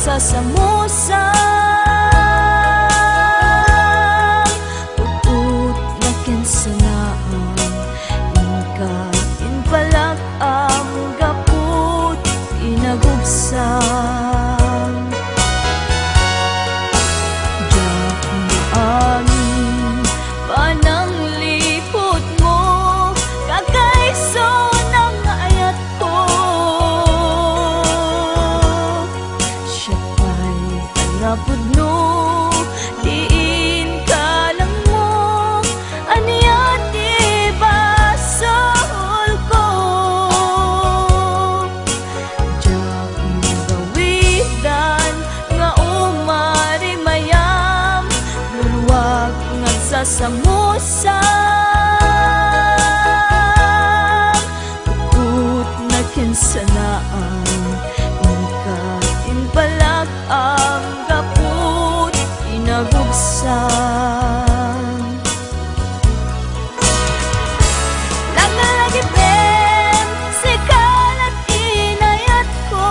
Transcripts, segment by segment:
nagsasamusang puput na kinsanaan inka inpalak ang gaput inagubsang yak maamin panang lipot mo kakaiso ng ayat ko siya pa'y alapudno diin ka lang mo aniyat ibasol ko jak magawidan nga umari mayam luluwag nagsasamusang puput na kinsanaan inka inpalak ang gaput inagubsang nagalagipin si kalat inayat ko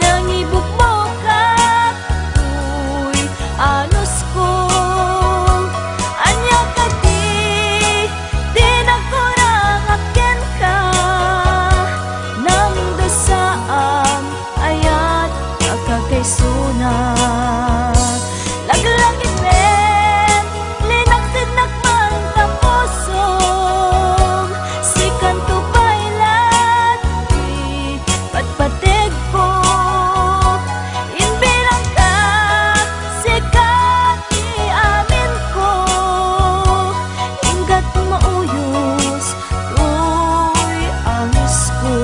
nangibuk mo katoy anos ko anya ka di nagkurang akin ka nang dosaam ayat kakakaisuna laglagipin linaksid nakman tapusong si kanto pailat di patpatig ko inbilang ka si kati amin ko ingat mauyos tuy angis ko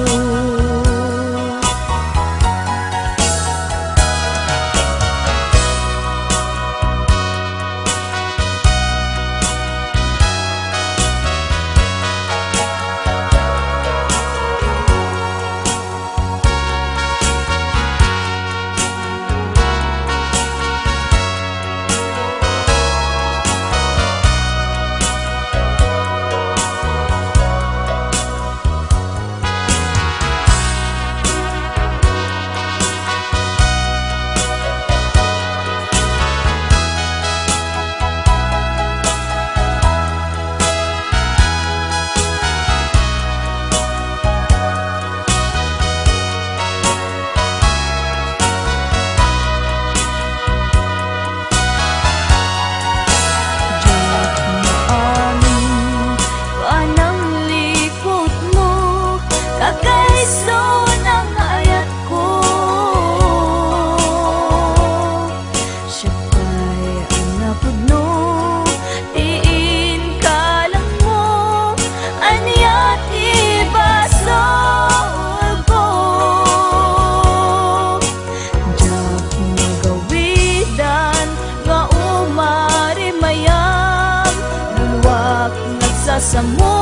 kakaiso ng ayat ko siya pa'y alapudno diin ka lang mo aniyat ibasol ko jak magawidan nga umari mayam luluwag nagsasamu